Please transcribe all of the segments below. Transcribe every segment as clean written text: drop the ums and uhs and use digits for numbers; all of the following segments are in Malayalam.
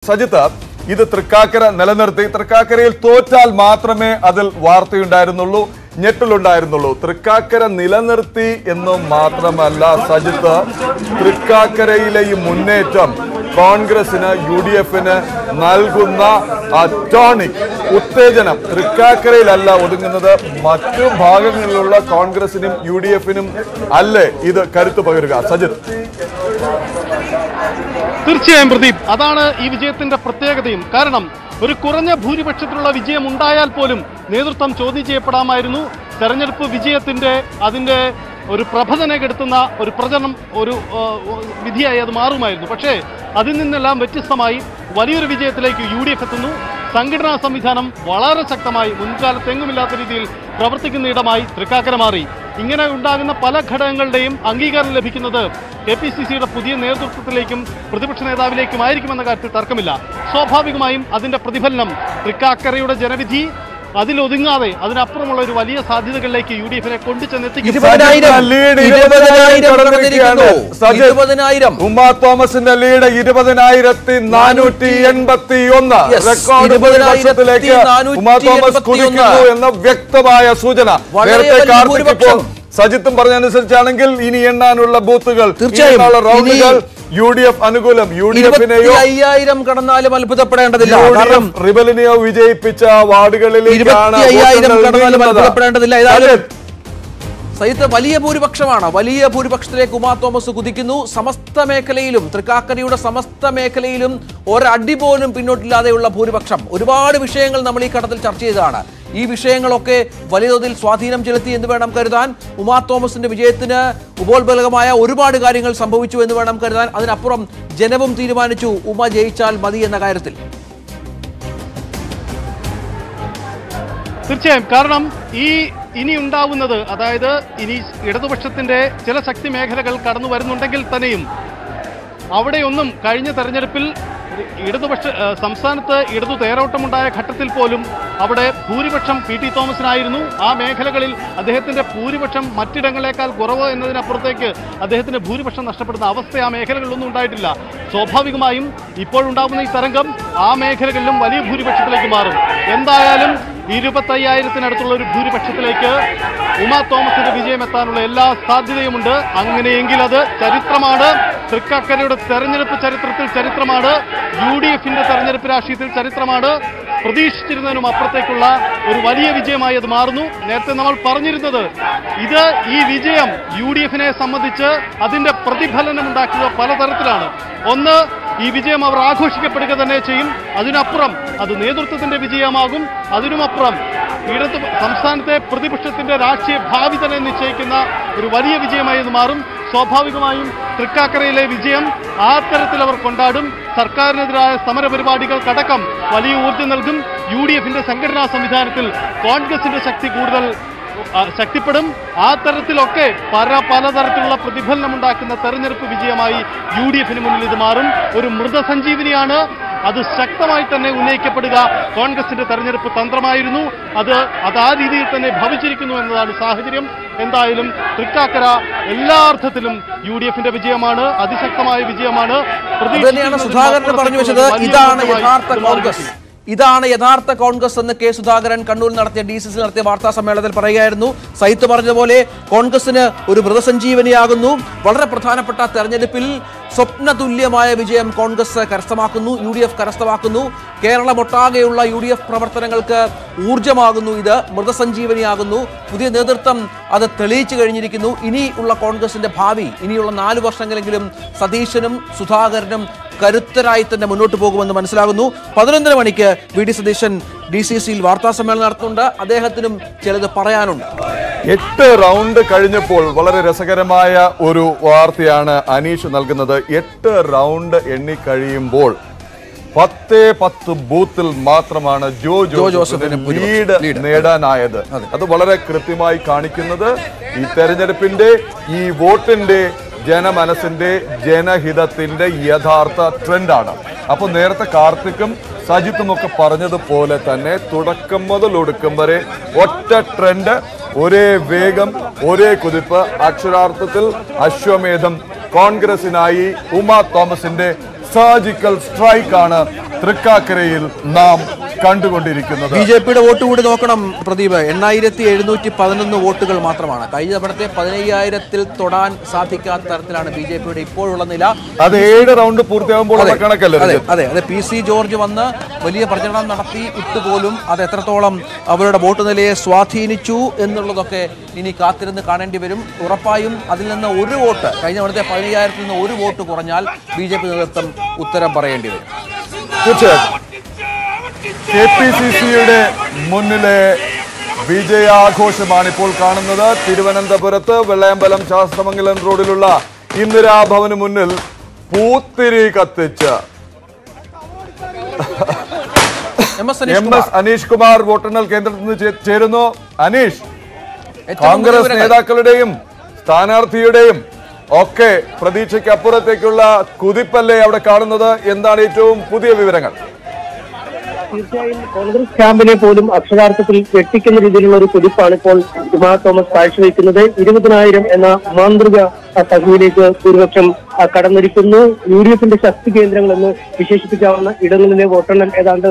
സജിത്ത്, ഇത് തൃക്കാക്കര നിലനിർത്തി. തൃക്കാക്കരയിൽ തോറ്റാൽ മാത്രമേ അതിൽ വാർത്തയുണ്ടായിരുന്നുള്ളൂ, ഞെട്ടലുണ്ടായിരുന്നുള്ളൂ. തൃക്കാക്കര നിലനിർത്തി എന്ന് മാത്രമല്ല സജിത്ത്, തൃക്കാക്കരയിലെ ഈ മുന്നേറ്റം കോൺഗ്രസിന് UDF-ന് നൽകുന്ന ടോണിക് ഉത്തേജനം തൃക്കാക്കരയിലല്ല ഒതുങ്ങുന്നത്, മറ്റു ഭാഗങ്ങളിലുള്ള കോൺഗ്രസിനും UDF-നും അല്ലേ ഇത് കരുത്തു പകരുക? സജിത്ത്, തീർച്ചയായും പ്രദീപ്, അതാണ് ഈ വിജയത്തിന്റെ പ്രത്യേകതയും. കാരണം ഒരു കുറഞ്ഞ ഭൂരിപക്ഷത്തിലുള്ള വിജയം ഉണ്ടായാൽ പോലും നേതൃത്വം ചോദ്യം ചെയ്യപ്പെടാമായിരുന്നു. തെരഞ്ഞെടുപ്പ് വിജയത്തിന്റെ അതിന്റെ ഒരു പ്രഭ തന്നെ കെടുത്തുന്ന ഒരു പ്രചരണം, ഒരു വിധിയായി അത് മാറുമായിരുന്നു. പക്ഷേ അതിൽ നിന്നെല്ലാം വ്യത്യസ്തമായി വലിയൊരു വിജയത്തിലേക്ക് UDF എത്തുന്നു. സംഘടനാ സംവിധാനം വളരെ ശക്തമായി മുൻകാലത്തെങ്ങുമില്ലാത്ത രീതിയിൽ പ്രവർത്തിക്കുന്ന ഇടമായി തൃക്കാക്കര മാറി. ഇങ്ങനെ ഉണ്ടാകുന്ന പല ഘടകങ്ങളുടെയും അംഗീകാരം ലഭിക്കുന്നത് KPCCയുടെ പുതിയ നേതൃത്വത്തിലേക്കും പ്രതിപക്ഷ നേതാവിലേക്കുമായിരിക്കുമെന്ന കാര്യത്തിൽ തർക്കമില്ല. സ്വാഭാവികമായും അതിന്റെ പ്രതിഫലനം തൃക്കാക്കരയുടെ ജനവിധി അതിലൊതുങ്ങാതെ അതിനപ്പുറമുള്ള ഒരു വലിയ സാധ്യതകളിലേക്ക് UDF-നെ കൊണ്ടുചെന്നെത്തിക്കും. ഉമാ തോമസിന്റെ ലീഡ് 20,481 റെക്കോർഡ് ഭൂരിപക്ഷത്തിലേക്ക് ഉമാ തോമസ് കുതിക്കുന്നു എന്ന വ്യക്തമായ സൂചന. നേരത്തെ കാർത്തിക് ഇപ്പോൾ സജിത്തും പറഞ്ഞനുസരിച്ചാണെങ്കിൽ ഇനി എണ്ണാനുള്ള ബൂത്തുകൾ, റൗണ്ടുകൾ UDF അനുകൂലം. UDF-നെയോ 5000 കടന്നാലും അത്ഭുതപ്പെടേണ്ടതില്ല. കാരണം റിബലിനെയോ വിജയിപ്പിച്ച വാർഡുകളിലേക്കാണ് അത്ഭുതപ്പെടേണ്ടതില്ല. സഹിത വലിയ ഭൂരിപക്ഷമാണ്. വലിയ ഭൂരിപക്ഷത്തിലേക്ക് ഉമാ തോമസ് കുതിക്കുന്നു. സമസ്ത മേഖലയിലും, തൃക്കാക്കരയുടെ സമസ്ത മേഖലയിലും ഒരടി പോലും പിന്നോട്ടില്ലാതെയുള്ള ഭൂരിപക്ഷം. ഒരുപാട് വിഷയങ്ങൾ നമ്മൾ ഈ ഘട്ടത്തിൽ ചർച്ച ചെയ്തതാണ്. ഈ വിഷയങ്ങളൊക്കെ വലിയ തോതിൽ സ്വാധീനം ചെലുത്തി എന്ന് വേണം കരുതാൻ. ഉമാ തോമസിന്റെ വിജയത്തിന് ഉപോത്ബലകമായ ഒരുപാട് കാര്യങ്ങൾ സംഭവിച്ചു എന്ന് വേണം കരുതാൻ. അതിനപ്പുറം ജനവും തീരുമാനിച്ചു ഉമ ജയിച്ചാൽ മതി എന്ന കാര്യത്തിൽ. തീർച്ചയായും, കാരണം ഇനി ഉണ്ടാവുന്നത്, അതായത് ഇനി ഇടതുപക്ഷത്തിന്റെ ചില ശക്തി മേഖലകൾ കടന്നു വരുന്നുണ്ടെങ്കിൽ തന്നെയും അവിടെയൊന്നും കഴിഞ്ഞ തെരഞ്ഞെടുപ്പിൽ സംസ്ഥാനത്ത് ഇടതു തേരോട്ടമുണ്ടായ ഘട്ടത്തിൽ പോലും അവിടെ ഭൂരിപക്ഷം PT തോമസിനായിരുന്നു. ആ മേഖലകളിൽ അദ്ദേഹത്തിന്റെ ഭൂരിപക്ഷം മറ്റിടങ്ങളെക്കാൾ കുറവ് എന്നതിനപ്പുറത്തേക്ക് അദ്ദേഹത്തിന്റെ ഭൂരിപക്ഷം നഷ്ടപ്പെടുന്ന അവസ്ഥ ആ മേഖലകളിലൊന്നും ഉണ്ടായിട്ടില്ല. സ്വാഭാവികമായും ഇപ്പോഴുണ്ടാകുന്ന ഈ തരംഗം ആ മേഖലകളിലും വലിയ ഭൂരിപക്ഷത്തിലേക്ക് മാറും. എന്തായാലും 25,000-നടുത്തുള്ള ഒരു ഭൂരിപക്ഷത്തിലേക്ക് ഉമാ തോമസിന്റെ വിജയമെത്താനുള്ള എല്ലാ സാധ്യതയുമുണ്ട്. അങ്ങനെയെങ്കിൽ അത് ചരിത്രമാണ്. തൃക്കാക്കരയുടെ തെരഞ്ഞെടുപ്പ് ചരിത്രത്തിൽ ചരിത്രമാണ്. UDF-ന്റെ തെരഞ്ഞെടുപ്പ് രാഷ്ട്രീയത്തിൽ ചരിത്രമാണ്. പ്രതീക്ഷിച്ചിരുന്നതിനും അപ്പുറത്തേക്കുള്ള ഒരു വലിയ വിജയമായി അത് മാറുന്നു. നേരത്തെ നമ്മൾ പറഞ്ഞിരുന്നത് ഈ വിജയം UDF-നെ സംബന്ധിച്ച് അതിന്റെ പ്രതിഫലനം ഉണ്ടാക്കുക പലതരത്തിലാണ്. ഒന്ന്, ഈ വിജയം അവർ ആഘോഷിക്കപ്പെടുക തന്നെ ചെയ്യും. അതിനപ്പുറം അത് നേതൃത്വത്തിന്റെ വിജയമാകും. അതിനുമപ്പുറം സംസ്ഥാനത്തെ പ്രതിപക്ഷത്തിന്റെ രാഷ്ട്രീയ ഭാവി തന്നെ നിശ്ചയിക്കുന്ന ഒരു വലിയ വിജയമായി ഇത് മാറും. സ്വാഭാവികമായും തൃക്കാക്കരയിലെ വിജയം ആ തരത്തിൽ അവർ കൊണ്ടാടും. സർക്കാരിനെതിരായ സമരപരിപാടികൾക്കടക്കം വലിയ ഊർജ്ജം നൽകും. UDF-ന്റെ സംഘടനാ സംവിധാനത്തിൽ കോൺഗ്രസിന്റെ ശക്തി കൂടുതൽ ശക്തിപ്പെടും. ആ തരത്തിലൊക്കെ പലതരത്തിലുള്ള പ്രതിഫലനമുണ്ടാക്കുന്ന തെരഞ്ഞെടുപ്പ് വിജയമായി UDF-ന് മുന്നിൽ ഇത് മാറും. ഒരു മൃതസഞ്ജീവനിയാണ്. അത് ശക്തമായി തന്നെ ഉന്നയിക്കപ്പെടുക കോൺഗ്രസിന്റെ തെരഞ്ഞെടുപ്പ് തന്ത്രമായിരുന്നു. അത് ആ രീതിയിൽ തന്നെ ഭവിച്ചിരിക്കുന്നു എന്നതാണ് സാഹചര്യം. എന്തായാലും തൃക്കാക്കര എല്ലാ അർത്ഥത്തിലും UDF-ന്റെ വിജയമാണ്, അതിശക്തമായ വിജയമാണ്. സുധാകരൻ പറഞ്ഞു വെച്ചത് ഇതാണ് യഥാർത്ഥ കോൺഗ്രസ് എന്ന് K. സുധാകരൻ കണ്ണൂരിൽ നടത്തിയ DCC നടത്തിയ വാർത്താ സമ്മേളനത്തിൽ പറയുകയായിരുന്നു. സൈത്ത് പറഞ്ഞതുപോലെ കോൺഗ്രസിന് ഒരു മൃതസഞ്ജീവനിയാകുന്നു. വളരെ പ്രധാനപ്പെട്ട തെരഞ്ഞെടുപ്പിൽ സ്വപ്നതുല്യമായ വിജയം കോൺഗ്രസ് കരസ്ഥമാക്കുന്നു, UDF കരസ്ഥമാക്കുന്നു. കേരളമൊട്ടാകെയുള്ള UDF പ്രവർത്തനങ്ങൾക്ക് ഊർജ്ജമാകുന്നു. ഇത് മൃതസഞ്ജീവനിയാകുന്നു. പുതിയ നേതൃത്വം അത് തെളിയിച്ചു കഴിഞ്ഞിരിക്കുന്നു. ഇനിയുള്ള കോൺഗ്രസിന്റെ ഭാവി, ഇനിയുള്ള 4 വർഷങ്ങളെങ്കിലും സതീശനും സുധാകരനും കരുത്തരായി തന്നെ മുന്നോട്ട് പോകുമെന്ന് മനസ്സിലാകുന്നു. 11 മണിക്ക് VD സതീശൻ DCCയിൽ വാർത്താ സമ്മേളനം നടത്തുന്നുണ്ട്. അദ്ദേഹത്തിനും ചിലത് പറയാനുണ്ട്. 8 റൗണ്ട് കഴിഞ്ഞപ്പോൾ വളരെ രസകരമായ ഒരു വാർത്തയാണ് അനീഷ് നൽകുന്നത്. 8 റൗണ്ട് എണ്ണിക്കഴിയുമ്പോൾ 10 ബൂത്തിൽ മാത്രമാണ് ജോ ജോസഫിന് ലീഡ് നേടാനായത്. അത് വളരെ കൃത്യമായി കാണിക്കുന്നത് ഈ തെരഞ്ഞെടുപ്പിന്റെ, ഈ വോട്ടിന്റെ, ജനമനസ്സിന്റെ, ജനഹിതത്തിന്റെ യഥാർത്ഥ ട്രെൻഡാണ്. അപ്പോൾ നേരത്തെ കാർത്തിക്കും സജിത്തുമൊക്കെ പറഞ്ഞതുപോലെ തന്നെ തുടക്കം മുതൽ ഒടുക്കം വരെ ഒറ്റ ട്രെൻഡ്, ഒരേ വേഗം, ഒരേ കുതിപ്പ്. അക്ഷരാർത്ഥത്തിൽ അശ്വമേധം കോൺഗ്രസിനായി ഉമാ തോമസിന്റെ സർജിക്കൽ സ്ട്രൈക്കാണ് തൃക്കാക്കരയിൽ നാം കണ്ടുകൊണ്ടിരിക്കുന്നത്. ബിജെപിയുടെ വോട്ട് കൂടി നോക്കണം പ്രദീപ്. 8711 വോട്ടുകൾ മാത്രമാണ്. കഴിഞ്ഞ തവണത്തെ 15,000-ൽ തൊടാൻ സാധിക്കാത്ത തരത്തിലാണ് ബിജെപിയുടെ ഇപ്പോഴുള്ള നില. അത് 7 റൗണ്ട് പൂർത്തിയാകുമ്പോൾ കണക്കല്ലേ? അതെ, PC ജോർജ് വന്ന് വലിയ പ്രചരണം നടത്തി ഇട്ടുപോലും അത് എത്രത്തോളം അവരുടെ വോട്ട് നിലയെ സ്വാധീനിച്ചു എന്നുള്ളതൊക്കെ ഇനി കാത്തിരുന്ന് കാണേണ്ടി വരും. ഉറപ്പായും അതിൽ നിന്ന് ഒരു വോട്ട്, കഴിഞ്ഞ തവണത്തെ 15,000-ൽ നിന്ന് ഒരു വോട്ട് കുറഞ്ഞാൽ ബിജെപി നേതൃത്വം ഉത്തരം പറയേണ്ടി വരും. തീർച്ചയായും KPCCയുടെ മുന്നിലെ വിജയാഘോഷമാണ് ഇപ്പോൾ കാണുന്നത്. തിരുവനന്തപുരത്ത് വെള്ളയമ്പലം ശാസ്ത്രമംഗലം റോഡിലുള്ള ഇന്ദിരാഭവന് മുന്നിൽ പൂത്തിരി കത്തിച്ച് MS അനീഷ് കുമാർ വോട്ടെണ്ണൽ കേന്ദ്രത്തിൽ നിന്ന് ചേരുന്നു. അനീഷ്, കോൺഗ്രസ് നേതാക്കളുടെയും സ്ഥാനാർത്ഥിയുടെയും ഒക്കെ പ്രതീക്ഷയ്ക്ക് അപ്പുറത്തേക്കുള്ള കുതിപ്പല്ലേ അവിടെ കാണുന്നത്? എന്താണ് ഏറ്റവും പുതിയ വിവരങ്ങൾ? തീർച്ചയായും കോൺഗ്രസ് ക്യാമ്പിനെ പോലും അക്ഷരാർത്ഥത്തിൽ വെട്ടിക്കുന്ന രീതിയിലുള്ള ഒരു കുതിപ്പാണ് ഇപ്പോൾ ഉമാ തോമസ് കാഴ്ചവെക്കുന്നത്. 20,000 എന്ന മാന്ത്രിക സംഖ്യയിലേക്ക് ഭൂരിപക്ഷം കടന്നിരിക്കുന്നു. UDFന്റെ ശക്തി കേന്ദ്രങ്ങളെന്ന് വിശേഷിപ്പിക്കാവുന്ന ഇടങ്ങളിലെ വോട്ടെണ്ണൽ ഏതാണ്ട്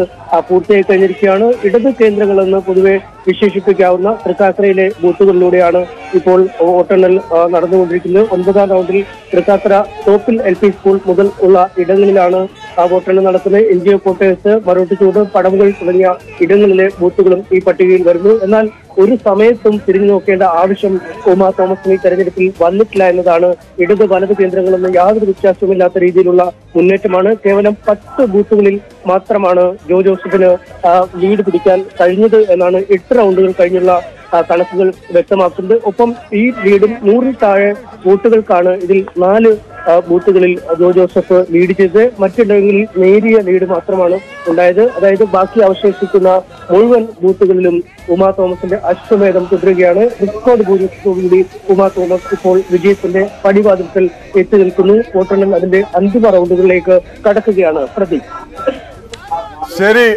പൂർത്തിയായി കഴിഞ്ഞിരിക്കുകയാണ്. ഇടത് കേന്ദ്രങ്ങളെന്ന് പൊതുവെ വിശേഷിപ്പിക്കാവുന്ന തൃക്കാക്കരയിലെ ബൂത്തുകളിലൂടെയാണ് ഇപ്പോൾ വോട്ടെണ്ണൽ നടന്നുകൊണ്ടിരിക്കുന്നത്. 9ാം റൗണ്ടിൽ തൃക്കാക്കര ടോപ്പിൽ LP സ്കൂൾ മുതൽ ഉള്ള ഇടങ്ങളിലാണ് വോട്ടെണ്ണൽ നടക്കുന്നത്. NGO ക്വാർട്ടേഴ്സ്, മരോട്ടിച്ചൂട്, പടവുകൾ തുടങ്ങിയ ഇടങ്ങളിലെ ബൂത്തുകളും ഈ പട്ടികയിൽ വരുന്നു. എന്നാൽ ഒരു സമയത്തും തിരിഞ്ഞു നോക്കേണ്ട ആവശ്യം ഉമാ തോമസിന് ഈ തെരഞ്ഞെടുപ്പിൽ വന്നിട്ടില്ല എന്നതാണ്. ഇടത് വലത് കേന്ദ്രങ്ങളൊന്നും യാതൊരു വ്യത്യാസവുമില്ലാത്ത രീതിയിലുള്ള മുന്നേറ്റമാണ്. കേവലം 10 ബൂത്തുകളിൽ മാത്രമാണ് ജോസഫിന് ലീഡ് പിടിക്കാൻ കഴിഞ്ഞത് എന്നാണ് 8 റൗണ്ടുകൾ കഴിഞ്ഞുള്ള കണക്കുകൾ വ്യക്തമാക്കുന്നത്. ഒപ്പം ഈ ലീഡും 100-ൽ താഴെ വോട്ടുകൾക്കാണ് ഇതിൽ 4 ബൂത്തുകളിൽ ജോസഫ് ലീഡ് ചെയ്തത്. മറ്റിടങ്ങളിൽ നേരിയ ലീഡ് മാത്രമാണ് ഉണ്ടായത്. അതായത് ബാക്കി അവശേഷിക്കുന്ന മുഴുവൻ ബൂത്തുകളിലും ഉമാ തോമസിന്റെ അശ്വമേധം തുടരുകയാണ്. റെക്കോർഡ് ഭൂരിപക്ഷത്തോടുകൂടി ഉമാ തോമസ് ഇപ്പോൾ വിജയത്തിന്റെ പടിവാതിൽക്കൽ എത്തി നിൽക്കുന്നു. വോട്ടെണ്ണൽ അതിന്റെ അന്തിമ റൗണ്ടുകളിലേക്ക് കടക്കുകയാണ്. പ്രദീപ്, ശരി.